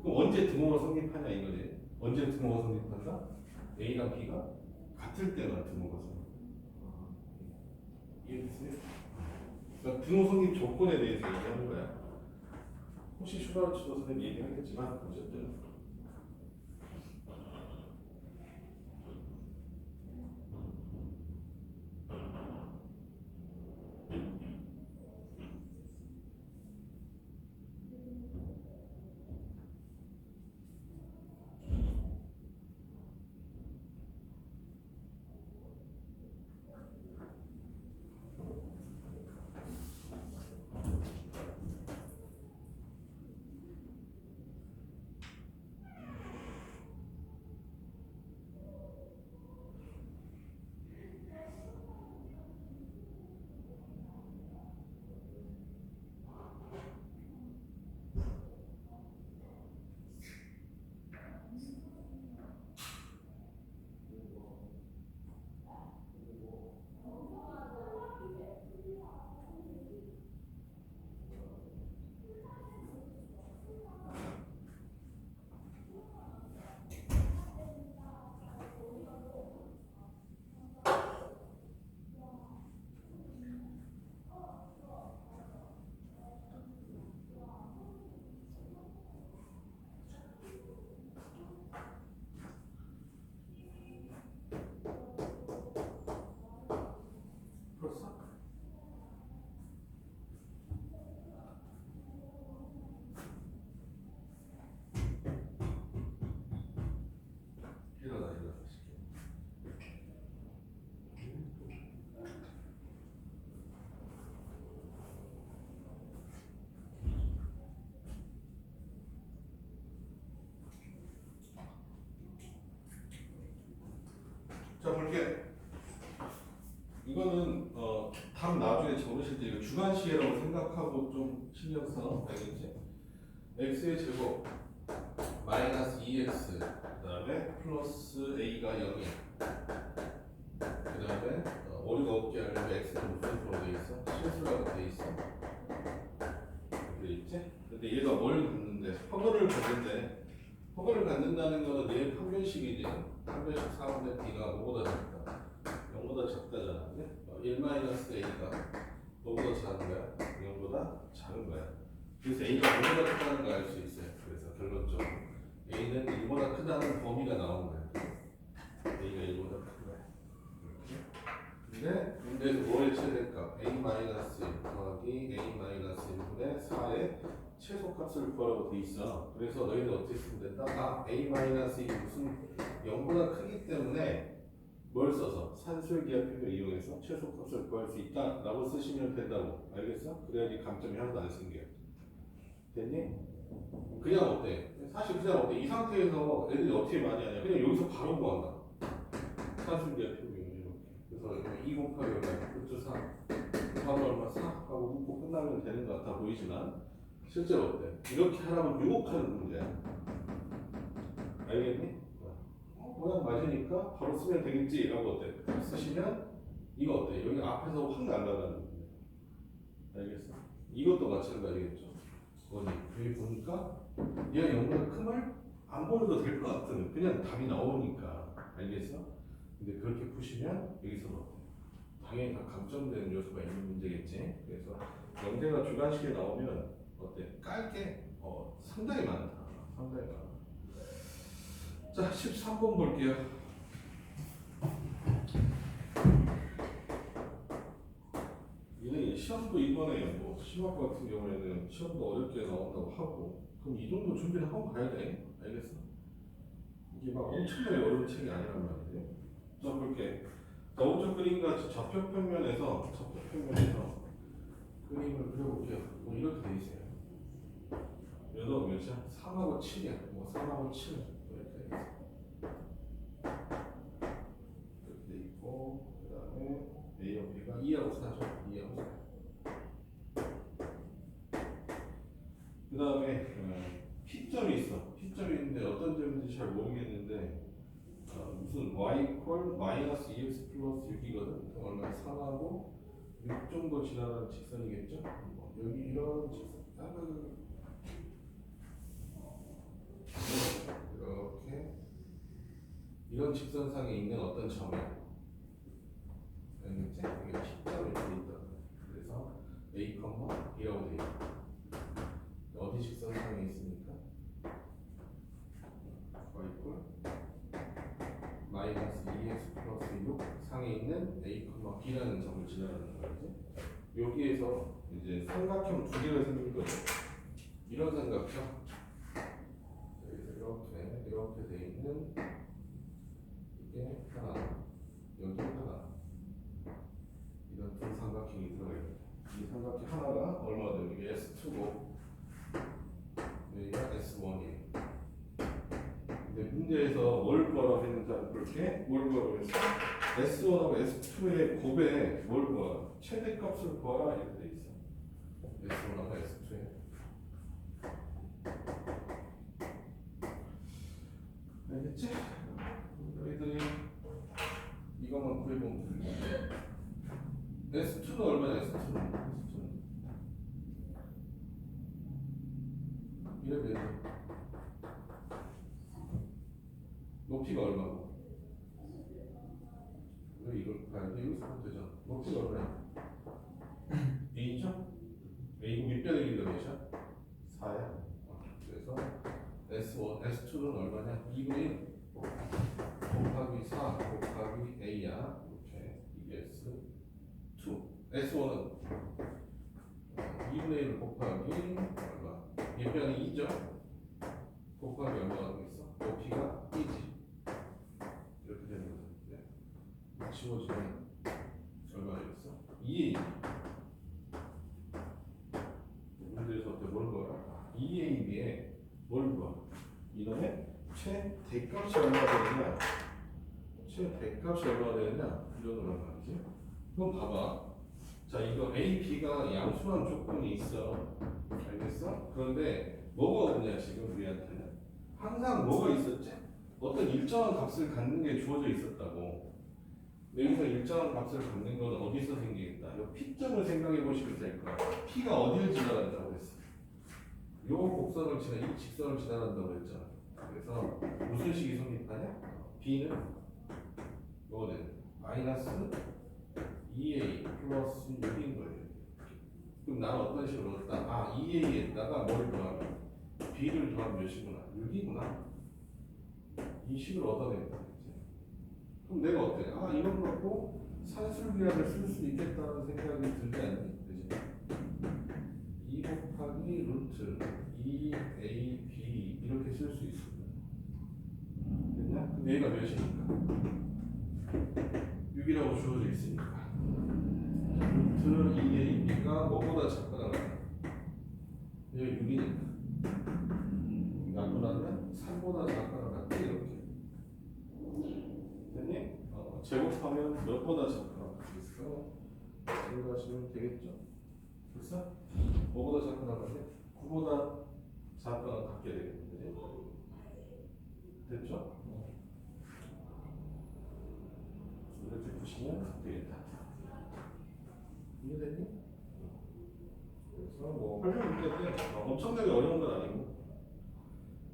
그럼 언제 등호가 성립하냐 이거지. 언제 등호가 성립한다? A랑 B가 같을 때만 등호가 성립. 이해됐어요? 그러니까 등호 성립 조건에 대해서 얘기하는 거야. 혹시 슈바르츠도 선생님 얘기하겠지만 어쨌든 풀었어? 일어나. 자 볼게. 이거는 답 나중에 적으실 때 이거 주관식이라고 생각하고 좀 신경 써. 알겠지? x의 제곱 마이너스 2x 그 다음에 플러스 a가 0이야. 그 다음에 오류가 없게 하려면 x는 무슨 수로 돼 있어? 실수라고 돼 있어. 돼 있지? 근데 얘가 뭘 갖는데? 허가를 갖는데 허가를 갖는다는 거는 내 평균식이지. 평균식 4분의 b가 5보다 작다. 0보다 작다잖아. 1-a가 너보다 작은 거야? 0보다 작은 거야. 그래서 a가 5보다 크다는 걸 알 수 있어요. 그래서 결론적으로 a는 1보다 크다는 범위가 나온 거야. a가 1보다 큰 거야. 이렇게. 근데 문제에서 뭘 최대값 a-1 더하기 a-1분의 4의 최소값을 구하라고 돼 있어. 그래서 너희들 어떻게 쓰면 된다? 아, a-1이 무슨 0보다 크기 때문에 뭘 써서 산술기하표를 이용해서 최소값을 구할 수 있다라고 쓰시면 된다고. 알겠어? 그래야지 감점이 하나도 안 생겨. 됐니? 그냥 어때? 사실 그냥 어때? 이 상태에서 애들이 어떻게 많이 하냐? 그냥 여기서 바로 구한다. 산술기하표 이렇게. 그래서 2 곱하기 얼마? 그쵸 4. 바로 얼마? 4 하고 묶고 끝나면 되는 것 같아 보이지만 실제로 어때? 이렇게 하라고 유혹하는 문제야. 알겠니? 모양 맞으니까 바로 쓰면 되겠지 라고 어때? 쓰시면 이거 어때? 여기 앞에서 확 날아가는 문제. 알겠어? 이것도 마찬가지겠죠. 여기 보니까 얘가 0보다 크면 안 보여도 될 것 같은 그냥 답이 나오니까. 알겠어? 근데 그렇게 푸시면 여기서 어때? 당연히 다 감점되는 요소가 있는 문제겠지. 그래서 영재가 주관식에 나오면 어때? 깔게 상당히 많다. 상당히 많아. 자, 13번 볼게요. 얘는 시험도 이번에 뭐 심학 같은 경우에는 시험도 어렵게 나온다고 하고 그럼 이 정도 준비를 하고 가야 돼. 알겠어? 이게 막 엄청나게 어려운 책이 아니란 말이지. 자, 볼게. 자, 오른쪽 그림과 좌표평면에서 그림을 그려볼게요. 뭐 이렇게 돼 있어요. 얘도 몇이야? 3하고 7이야. 뭐 3하고 7 이렇게 돼 있어. 이렇게 돼 있고 그 다음에 A하고 B가 2하고 4죠. 2하고 4. 그 다음에 P점이 있어. P점이 있는데 어떤 점인지 잘 모르겠는데 무슨 y 이퀄 마이너스 2x 플러스 6이거든. 얼마 3하고 6 정도 지나가는 직선이겠죠. 여기 이런 직선 이렇게 이런 직선상에 있는 어떤 점이야. 알겠지? 이게 P점이 이렇게 있다. 그래서 A, B라고 돼 있다. 어디 직선상에 있습니까? y 이퀄 마이너스 2x 플러스 6 상에 있는 A, B라는 점을 지나가는 거지. 여기에서 이제 삼각형 두 개가 생긴 거죠. 이런 삼각형. 이렇게 돼 있는 이게 하나, 여기 하나. 이런 두 삼각형이 들어가 있다. 이 삼각형 하나가 얼마든 이게 S2고 여기가 S1이에요. 근데 문제에서 뭘 구하라고 했는지 볼게. 뭘 구하라고 했어? S1하고 S2의 곱에 뭘 구하라? 최대값을 구하라 이렇게 돼 있어. S1하고 S2의 알겠지? 너희들이 이것만 구해보면 돼. S2는 얼마냐? S2는 이러면 높이가 얼마고? 왜 이걸 봐야 돼? 여기서 되잖아. 높이가 얼마야? A죠? A고 밑변의 길이가 몇이야? 4야. 그래서 S1, S2는 얼마냐? 2분의 1 곱하기 4 곱하기 A야. 이렇게 이게 S2. S1은 2분의 1 곱하기 얼마? 밑변이 2죠? 곱하기 얼마가 되겠어? 높이가 2지. 이렇게 되는 거죠. 네. 지워지면 얼마 되겠어? 2A. 문제에서 어때? 뭘 구하라? 2AB에 뭘 구하? 이놈의 최대값이 얼마나 되느냐? 최대값이 얼마나 되느냐? 이런 말이지. 그럼 봐봐. 자, 이거 A, B가 양수란 조건이 있어. 알겠어? 그런데 뭐가 없냐 지금 우리한테는? 항상 뭐가 있었지? 어떤 일정한 값을 갖는 게 주어져 있었다고. 여기서 일정한 값을 갖는 건 어디서 생기겠다? 이 P점을 생각해 보시면 될 거야. P가 어디를 지나간다고 했어? 요 곡선을 지나 이 직선을 지나간다고 했잖아. 그래서 무슨 식이 성립하냐? B는 뭐는 마이너스 2A 플러스 6인 거예요. 그럼 나는 어떤 식으로 얻었다? 아, 2A에다가 뭘 더하면 B를 더하면 몇이구나? 6이구나. 이 식으로 얻어낸다. 그럼 내가 어때? 아, 이건 갖고 산술기하를 쓸 수 있겠다는 생각이 들지 않니? 그지? 2 곱하기 루트 2ab 이렇게 쓸 수 있어. 됐냐? 근데 얘가 몇이니까? 6이라고 주어져 있으니까 루트 2ab가 뭐보다 작거나 같아? 여기 6이니까 나누면 3보다 작거나 같아 이렇게. 됐니? 제곱하면 몇보다 작거나 같겠어? 생각하시면 되겠죠? 됐어? 뭐보다 작거나 같아? 9보다 작거나 같게 되겠는데 됐죠? 이렇게 보시면 되겠다. 이해됐니? 그래서 뭐 활용 문제인데 엄청나게 어려운 건 아니고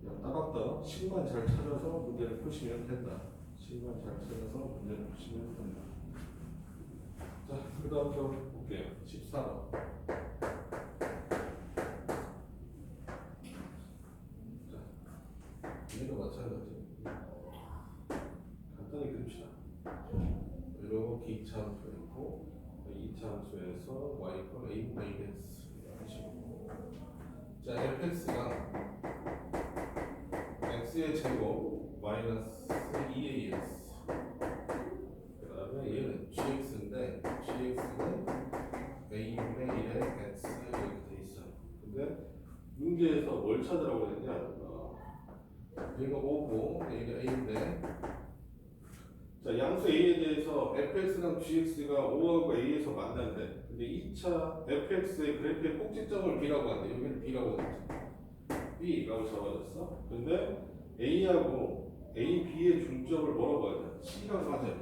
그냥 따박따박 식만 잘 찾아서 문제를 푸시면 된다. 식만 잘 찾아서 문제를 푸시면 된다. 자, 그 다음 좀 볼게요. 14번. 자, 얘도 마찬가지. 간단히 그립시다. 이렇게 2차 함수가 있고 2차 함수에서 y가 a분의 2x 하시고 자 fx가 x의 제곱 마이너스 2ax 그 다음에 얘는 gx인데 gx는 a분의 1의 x 이렇게 돼 있어요. 근데 문제에서 뭘 찾으라고 했냐 얘가 5고 얘가 a인데 자, 양수 A에 대해서 fx랑 gx가 5하고 A에서 만난대. 근데 2차 fx의 그래프의 꼭지점을 B라고 한대. 여기는 B라고 했지. B라고 잡아줬어. 근데 A하고 A, B의 중점을 뭐라고 하냐? C라고 하자.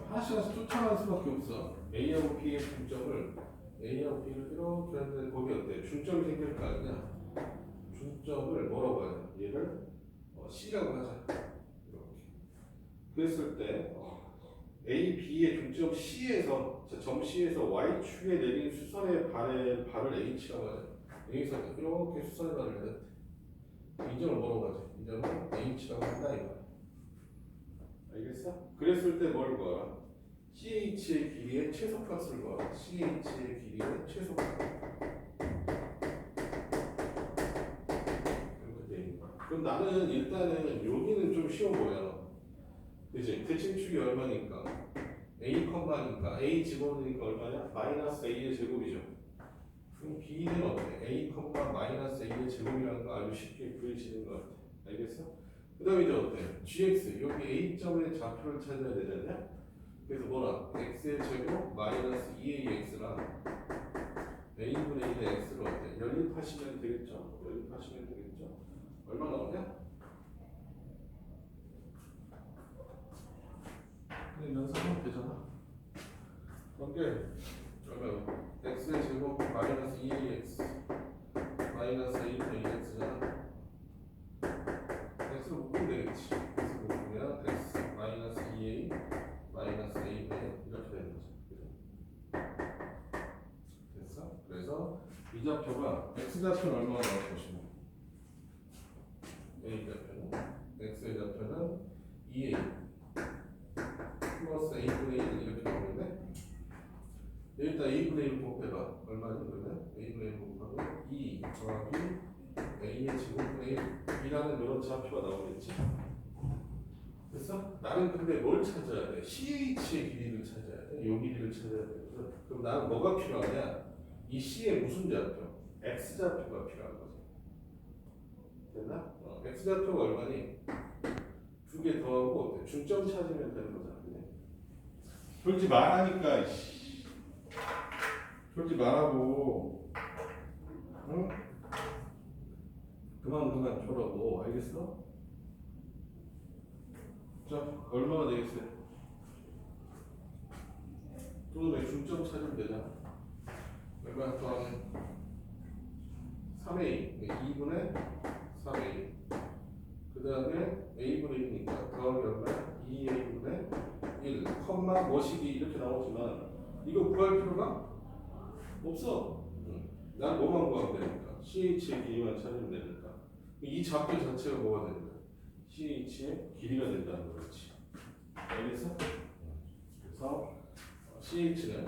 하나씩 쫓아가는 수밖에 없어. A하고 B의 중점을 A하고 B를 이렇게 하는데 거기 어때? 중점이 생길 거 아니냐? 중점을 뭐라고 하냐? 얘를 C라고 하자. 그랬을 때 A, B의 중점 C에서 점 C에서 Y축에 내린 수선의 발을 H라고 하죠. 여기서 이렇게 수선의 발을 해야 돼. 이 점을 뭐라고 하지? 이 점을 H라고 한다 이거야. 알겠어? 그랬을 때 뭘 구하라? CH의 길이의 최소값을 구하라. CH의 길이의 최소값. 이렇게 돼 있는 거야. 그럼 나는 일단은 여기는 좀 쉬워 보여. 그치? 대칭축이 얼마니까? a 컴마니까 a 집어넣으니까 얼마냐? 마이너스 a의 제곱이죠. 그럼 b는 어때? a 컴마 마이너스 a의 제곱이라는 거 아주 쉽게 구해지는 것 같아. 알겠어? 그 다음에 이제 어때? gx 여기 a점의 좌표를 찾아야 되잖냐? 그래서 뭐라? x의 제곱 마이너스 2ax랑 a분의 1의 x를 어때? 연립하시면 되겠죠? 연립하시면 되겠죠? 얼마 나오냐? 연습하면 되잖아. 그게 그러면 x의 제곱 마이너스 2ax 마이너스 a분의 2x잖아. x를 묶으면 되겠지. x를 묶으면 x 마이너스 2a 마이너스 a분의 이렇게 되는 거죠. 됐어? 그래서 이 좌표가 x 좌표는 얼마나 나올 것이고 a 좌표는 x의 좌표는 2a 플러스 a분의 1 이렇게 나오는데 일단 a분의 1 곱해봐. 얼마니 그러면? a분의 1 곱하면 2 더하기 a의 제곱분의 1 이라는 이런 좌표가 나오겠지? 됐어? 나는 근데 뭘 찾아야 돼? CH의 길이를 찾아야 돼. 요 길이를 찾아야 되거든. 그럼 나는 뭐가 필요하냐? 이 C의 무슨 좌표? X좌표가 필요한 거지. 됐나? X좌표가 얼마니? 두 개 더하고 중점 찾으면 되는 거잖아. 졸지 말라니까. 졸지 말라고. 응? 그만 졸라고. 알겠어? 자, 얼마가 되겠어요? 또 왜 중점 찾으면 되잖아. 얼마 더하면 3a 2분의 3a 그 다음에 a분의 1이니까 더하기 얼마야? 2a분의 1 컴마 뭐시기 이렇게 나오지만 이거 구할 필요가 없어. 난 뭐만 구하면 되니까 CH의 길이만 찾으면 되니까 이 좌표 자체가 뭐가 되는 거야? CH의 길이가 된다는 거지. 알겠어? 그래서 CH는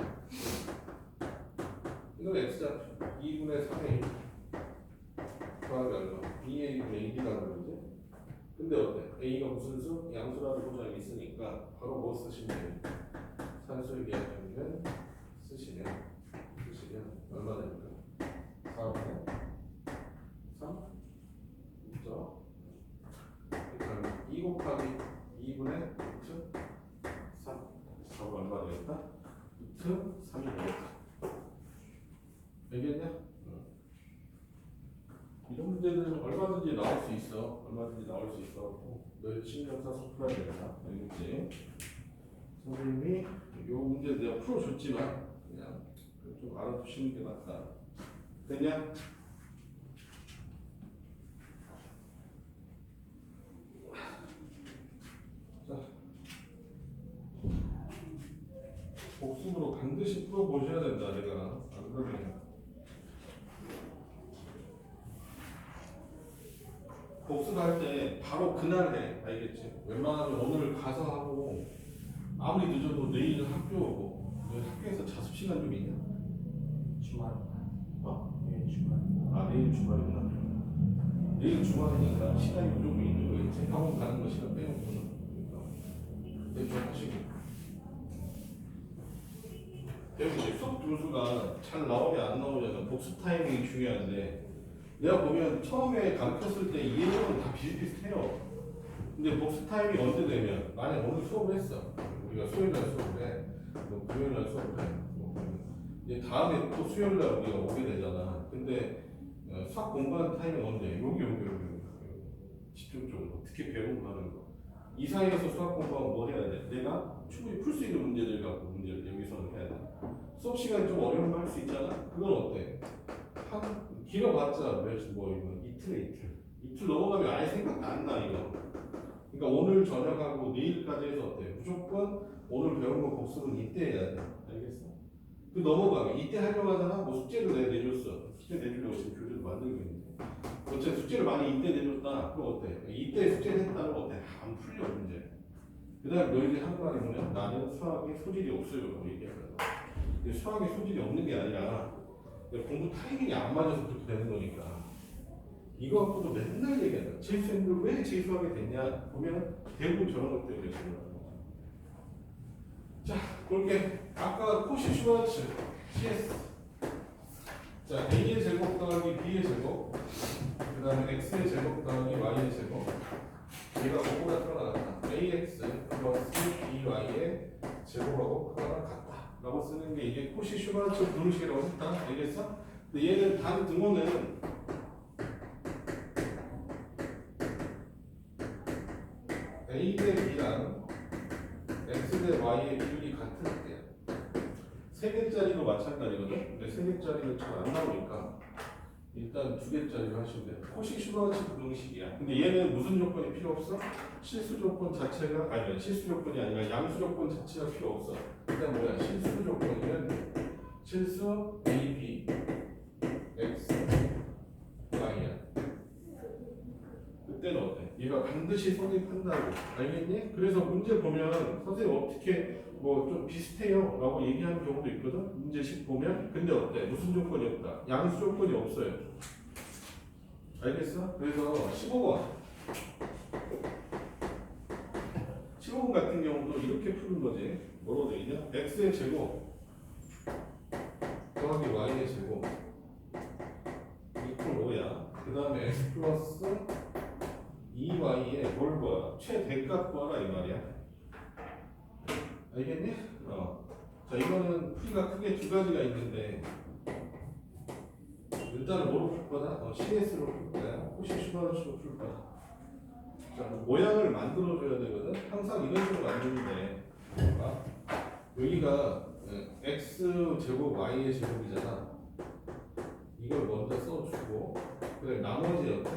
이건 X좌표 2분의 3A 더하기 얼마? 2A분의 1이라고 그러지? 근데 어때? A가 무슨 수? 양수라는 보장이 있으니까 바로 뭐 쓰시면 돼요? 산수의 기하평균 쓰시면 얼마 됩니까? 4분의 3? 그죠? 그러니까 2 곱하기 2분의 루트 3 저거 얼마 되겠다? 루트 3이 되겠다. 알겠냐? 이런 문제들은 얼마든지 나올 수 있어. 얼마든지 나올 수 있어. 너 신경 써서 풀어야 되겠다. 알겠지? 선생님이 요 문제 내가 풀어줬지만 그냥 좀 알아두시는 게 낫다. 됐냐? 자, 복습으로 반드시 풀어보셔야 된다. 내가 안 그러면 복습할 때 바로 그날 해. 알겠지? 웬만하면 오늘 가서 하고 아무리 늦어도 내일 학교 오고. 너 학교에서 자습 시간 좀 있냐? 주말. 어? 네, 주말. 아 내일 주말이구나. 내일 주말이니까 시간이 무조건 있는 거겠지. 학원 가는 거 시간 빼놓고는. 그러니까 그때 좀 하시고. 그래서 이제 수업 교수가 잘 나오냐 안 나오냐는 복습 타이밍이 중요한데 내가 보면 처음에 가르쳤을 때 이해력은 다 비슷비슷해요. 근데 복습 타임이 언제 되면 만약 오늘 수업을 했어. 우리가 수요일날 수업을 해. 뭐 금요일날 수업을 해. 이제 다음에 또 수요일날 우리가 오게 되잖아. 근데 수학 공부하는 타임이 언제? 여기. 집중적으로 특히 배움하는 거. 이 사이에서 수학 공부하면 뭐 해야 돼? 내가 충분히 풀 수 있는 문제들 갖고 문제를 여기서는 해야 돼. 수업 시간이 좀 어려운 거 할 수 있잖아. 그건 어때? 한 길어봤자 이틀 넘어가면 아예 생각도 안 나 이거. 그러니까 오늘 저녁하고 내일까지 해서 어때? 무조건 오늘 배운 거 복습은 이때 해야 돼. 알겠어? 그 넘어가면 이때 하려고 하잖아. 뭐 숙제를 내가 내줬어. 숙제 내주려고 지금 교재도 만들고 있는데. 어차피 숙제를 많이 이때 내줬다. 그럼 어때? 이때 숙제를 했다는 거 어때? 안 풀려 문제. 그 다음에 너희들이 하는 말이 뭐냐? 나는 수학에 소질이 없어요. 라고 얘기하잖아. 근데 수학에 소질이 없는 게 아니라 공부 타이밍이 안 맞아서 그렇게 되는 거니까. 이거 갖고도 맨날 얘기한다. 재수생들 왜 재수하게 됐냐? 보면 대부분 저런 것 때문에 재수하는 거야. 자, 볼게. 아까 코시 슈바르츠 CS. 자, A의 제곱 더하기 B의 제곱. 그 다음에 X의 제곱 더하기 Y의 제곱. 얘가 뭐보다 크거나 같다. AX 플러스 BY의 제곱하고 크거나 같다. 라고 쓰는 게 이게 코시 슈바르츠 분식이라고 했다. 알겠어? 근데 얘는 단 등호는 A 대 B랑 X 대 Y의 비율이 같을 때야. 세 개짜리도 마찬가지거든. 근데 세 개짜리는 잘 안 나오니까 일단 두 개짜리로 하시면 돼. 코시 슈바르츠 분식이야. 근데 얘는 무슨 조건이 필요 없어? 실수 조건 자체가 아니야. 실수 조건이 아니라 양수 조건 자체가 필요 없어. 일단 뭐야? 실수 조건이면 실수 A, B, X, Y야. 그때는 어때? 얘가 반드시 성립한다고. 알겠니? 그래서 문제 보면 선생님 어떻게 뭐 좀 비슷해요 라고 얘기하는 경우도 있거든. 문제식 보면. 근데 어때? 무슨 조건이 없다? 양수 조건이 없어요. 알겠어? 그래서 15번 15번 같은 경우도 이렇게 푸는 거지. 뭐로 되겠냐? X의 제곱 더하기 Y의 제곱 이퀄 5야. 그 다음에 X 플러스 2Y의 뭘 봐? 최대값 봐라 이 말이야. 알겠니? 자, 이거는 풀이가 크게 두 가지가 있는데 일단은 뭐로 풀 거다? CS로 풀 거야. 혹시 슈바르츠로 풀 거야. 자, 모양을 만들어줘야 되거든. 항상 이런 식으로 만드는데 여기가 X 제곱 Y의 제곱이잖아. 이걸 먼저 써주고 그래 나머지 옆에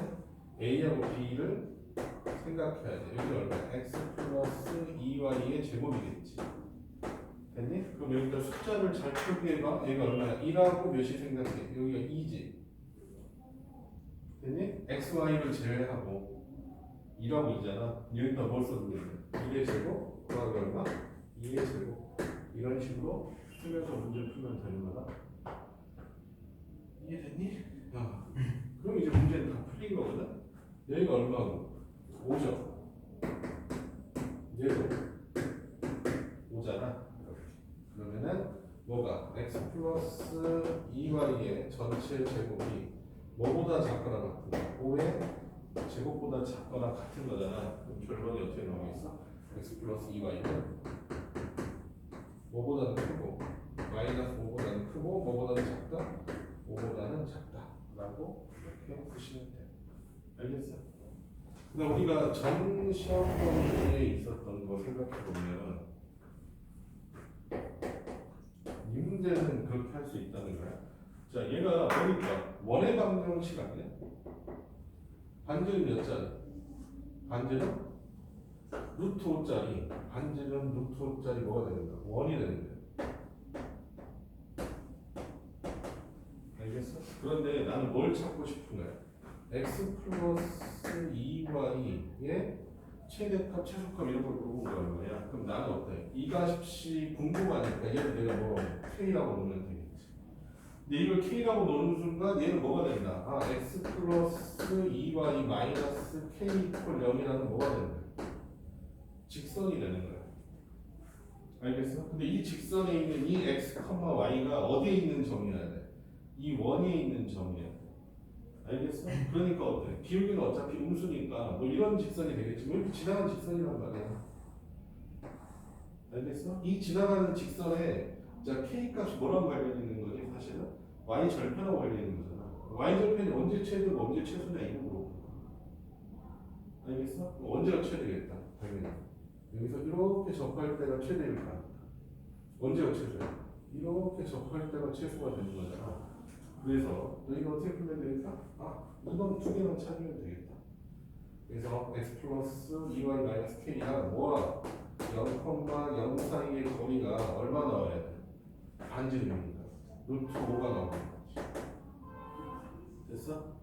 A하고 B를 생각해야 돼. 여기 얼마야? X 플러스 2Y의 제곱이겠지. 됐니? 그럼 여기다 숫자를 잘 표기해봐. 얘가 얼마야? 1하고 몇이 생각해? 여기가 2지. 됐니? X, Y를 제외하고 2하고 2잖아. 여기다 뭘 써주면 돼? 1의 제곱 더하기 얼마? 2의 제곱 이런 식으로 풀면서 문제 풀면 되는 거다. 이해됐니? 그럼 이제 문제는 다 풀린 거거든. 여기가 얼마고? 5죠. 얘도 5잖아. 그러면은 뭐가? x 플러스 2y의 전체 제곱이 뭐보다 작거나 같은 거야? 5의 제곱보다 작거나 같은 거잖아. 그럼 결론이 어떻게 나오겠어? x 플러스 2y는 뭐보다는 크고 마이너스 5보다는 크고 뭐보다는 작다? 5보다는 작다 라고 이렇게 보시면 돼. 알겠어? 근데 우리가 전 시험범위에 있었던 거 생각해보면 이 문제는 그렇게 할 수 있다는 거야. 자, 얘가 보니까 원의 방정식 아니야? 반지름 몇 짜리? 반지름 루트 5짜리. 반지름 루트 5짜리 뭐가 되는 거야? 원이 되는 거야. 알겠어? 그런데 나는 뭘 찾고 싶은 거야? x 플러스 2y의 최대값, 최소값 이런 걸 물어본 거란 말이야. 그럼 나는 어때? 이가 값이 궁금하니까 얘를 내가 뭐라고 k라고 놓으면 되겠지. 근데 이걸 k라고 놓는 순간 얘는 뭐가 된다? 아, x 플러스 2y 마이너스 k 이퀄 0이라는 뭐가 되는 거야? 직선이 되는 거야. 알겠어? 근데 이 직선에 있는 이 x, y가 어디에 있는 점이어야 돼? 이 원에 있는 점이야. 알겠어? 그러니까 어때? 기울기는 어차피 음수니까 뭐 이런 직선이 되겠지. 뭐 이렇게 지나가는 직선이란 말이야. 알겠어? 이 지나가는 직선에 자 k 값이 뭐라고 관련있는 거지 사실은? y 절편하고 관련있는 거잖아. y 절편이 언제 최대고 언제 최소냐 이거 물어보는 거야. 알겠어? 언제가 최대겠다. 당연히. 여기서 이렇게 접할 때가 최대일 거야. 언제가 최소야? 이렇게 접할 때가 최소가 되는 거잖아. 그래서 너희가 어떻게 풀면 되겠다? 아, 이건 두 개만 찾으면 되겠다. 그래서 x 플러스 2y 마이너스 k가 뭐야? 0,0 사이의 거리가 얼마 나와야 돼? 반지름이니까 루트 5가 나오는 거지. 됐어?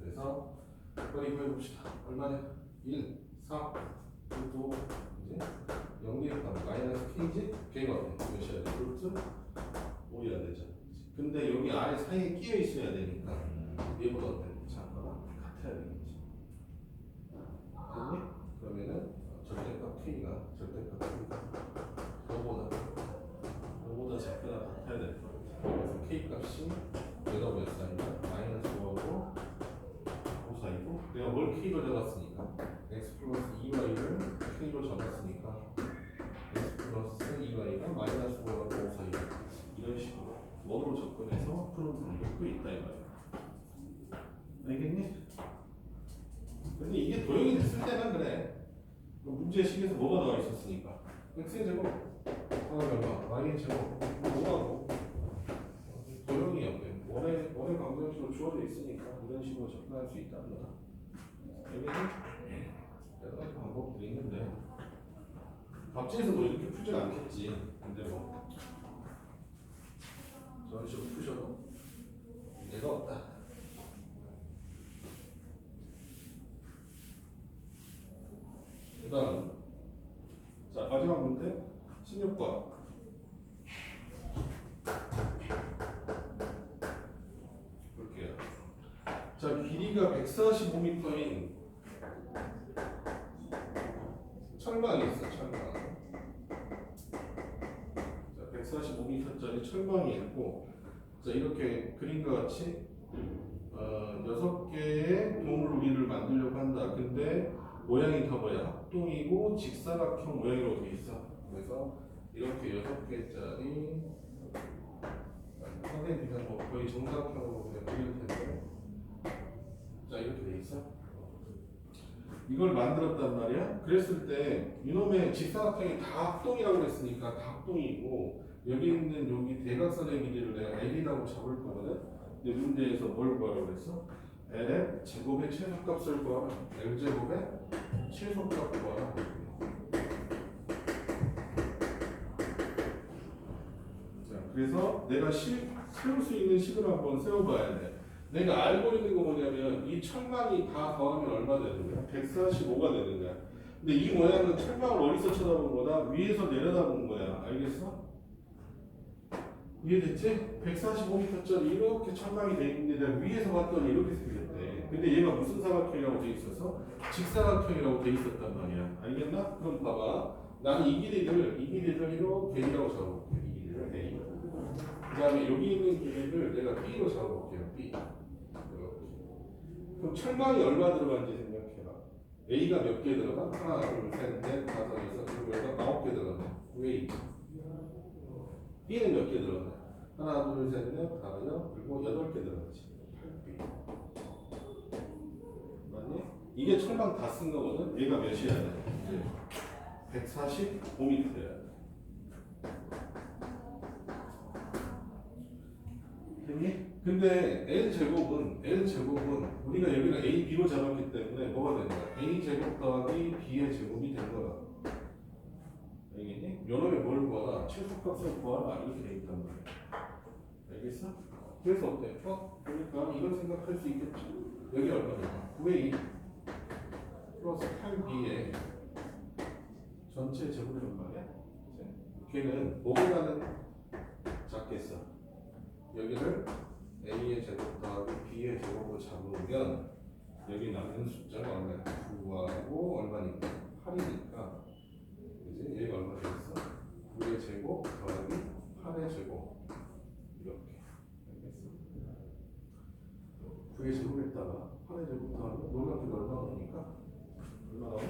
그래서 거리 구해봅시다. 얼마냐? 1, 4, 루트 5 이제 0 대입하면 마이너스 k지? k가 몇이야 돼? 루트 5여야 되잖아. 근데 여기 아래 사이에 끼어 있어야 되니까 얘보다 어때? 작거나 같아야 되겠지. 됐니? 그러면은 절대값 k가 너보다 작거나 같아야 될 거야. 그래서 k 값이 내가 몇 사이냐? 마이너스 5하고 5 사이고 내가 뭘 k로 잡았으니까 x 플러스 2y를 k로 잡았으니까 x 플러스 2y가 마이너스 5하고 5 사이 이런 식으로 원으로 접근해서 푸는 방법도 있다 이 말이야. 알겠니? 근데 이게 도형이 됐을 때는 그래. 문제식에서 뭐가 나와 있었으니까 x의 제곱 얼마? y의 제곱 뭐하고 도형이 없네. 원의 방정식으로 주어져 있으니까 이런 식으로 접근할 수 있다는 거다. 알겠니? 여러 가지 방법들이 있는데 답지에서 뭐 이렇게 풀지 않겠지. 근데 뭐 저런 식으로 푸셔도 문제가 없다. 그 다음 자 마지막 문제 16번 볼게요. 자 길이가 145m인 철망이 있어. 철망. 자 145m짜리 철망이 있고 자 이렇게 그림과 같이 6개의 동물우리를 만들려고 한다. 근데 모양이 다 뭐야? 합동이고 직사각형 모양으로 돼 있어. 그래서 이렇게 6개짜리 선생님 그냥 뭐 거의 정사각형으로 그냥 그릴 텐데 자 이렇게 돼 있어. 이걸 만들었단 말이야. 그랬을 때 이놈의 직사각형이 다 합동이라고 그랬으니까 다 합동이고 여기 있는 여기 대각선의 길이를 내가 L이라고 잡을 거거든. 근데 문제에서 뭘 구하라고 그랬어? L의 제곱의 최소값을 구하라. L 제곱의 최소값 구하라. 자, 그래서 내가 세울 수 있는 식을 한번 세워봐야 돼. 내가 알고 있는 거 뭐냐면 이 철망이 다 더하면 얼마 되는 거야? 145가 되는 거야. 근데 이 모양은 철망을 어디서 쳐다본 거다? 위에서 내려다본 거야. 알겠어? 이해됐지? 145m짜리 이렇게 철망이 돼 있는데 내가 위에서 봤더니 이렇게 생겼대. 근데 얘가 무슨 사각형이라고 돼 있어서? 직사각형이라고 돼 있었단 말이야. 알겠나? 그럼 봐봐. 나는 이 길이를 이렇게 A라고 잡아볼게. 이 길이를 A. 그 다음에 여기 있는 길이를 내가 B로 잡아볼게요. B. 이렇게. 그럼 철망이 얼마 들어간지 생각해봐. A가 몇 개 들어가? 하나, 둘, 셋, 넷, 다섯, 여섯, 일곱, 여덟, 9개 들어가네. 왜? B는 몇 개 들어가네? 하나, 둘, 셋, 넷, 다섯, 그리고 8개 들어가지. 8B. 맞니? 이게 철망 다 쓴 거거든? 얘가 몇이야 돼? 145m야 돼. 됐니? 근데 L제곱은 우리가 여기는 A, B로 잡았기 때문에 뭐가 되는 거야? A제곱 더하기 B의 제곱이 된 거야. 알겠니? 요놈의 뭘 구하라? 최소값을 구하라. 이렇게 돼 있단 말이야. 알겠어? 그래서 어때? 그러니까 이걸 생각할 수 있겠지. 여기 얼마냐? 9A 플러스 8B의 전체 제곱이란 말이야. 걔는 뭐보다는 작겠어. 여기를 A의 제곱 더하기 B의 제곱으로 잡으면 여기 남는 숫자가 얼마야? 9하고 얼마니까? 8이니까 그지? 얘가 얼마 되겠어? 9의 제곱 더하기 8의 제곱 이렇게 알겠어? 9의 제곱에다가 8의 제곱 더하기 놀랍게도 얼마 나오니까? 얼마 나오니?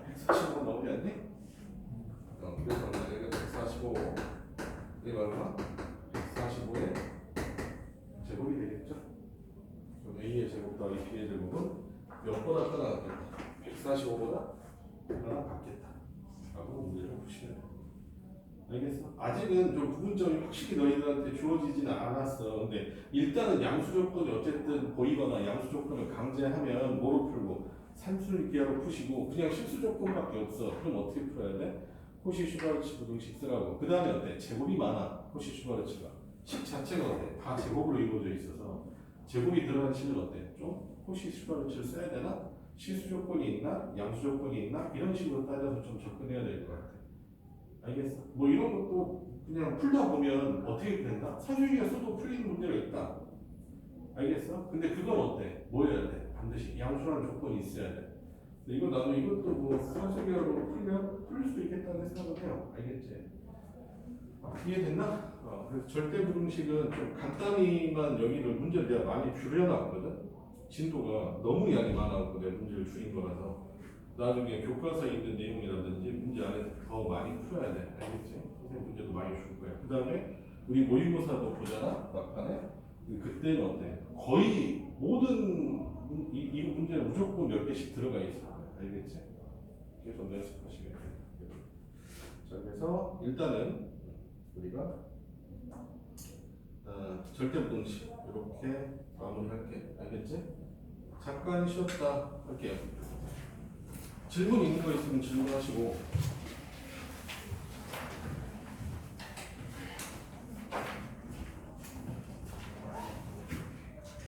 145 나오지 않니? 그래서 여기가 145 얘가 얼마? 145의 제곱이 되겠죠? 그럼 A의 제곱 더하기 B의 제곱은 몇보다 크나겠다? 145보다 하나 같겠다 라고 문제를 푸시면 돼요. 알겠어? 아직은 좀 구분점이 확실히 너희들한테 주어지지는 않았어. 근데 일단은 양수 조건이 어쨌든 보이거나 양수 조건을 강제하면 뭐로 풀고 산술 기하로 푸시고 그냥 실수 조건밖에 없어. 그럼 어떻게 풀어야 돼? 코시 슈바르츠 부등식 쓰라고. 그 다음에 어때? 제곱이 많아. 코시 슈바르츠가. 식 자체가 어때? 다 제곱으로 이루어져 있어서 제곱이 들어간 식은 어때? 좀 코시 슈바르츠를 써야 되나? 실수 조건이 있나? 양수 조건이 있나? 이런 식으로 따져서 좀 접근해야 될 것 같아. 알겠어? 뭐 이런 것도 그냥 풀다 보면 어떻게 된다? 사주기가 써도 풀리는 문제가 있다. 알겠어? 근데 그건 어때? 뭐 해야 돼? 반드시 양수라는 조건이 있어야 돼. 근데 이거 나도 이것도 뭐 사주기로 풀면 풀릴 수 있겠다는 생각을 해요. 알겠지? 이해됐나? 그래서 절대부등식은 좀 간단히만 여기를 문제를 내가 많이 줄여놨거든. 진도가 너무 양이 많아서 내가 문제를 줄인 거라서 나중에 교과서에 있는 내용이라든지 문제 안에서 더 많이 풀어야 돼. 알겠지? 선생님 문제도 많이 줄 거야. 그 다음에 우리 모의고사도 보잖아. 막판에. 그때는 어때? 거의 모든 이 문제는 무조건 몇 개씩 들어가 있어. 알겠지? 계속 연습하시면 돼. 자, 그래서 일단은 우리가 절대부등식 이렇게 마무리할게. 알겠지? 잠깐 쉬었다 할게요. 질문 있는 거 있으면 질문하시고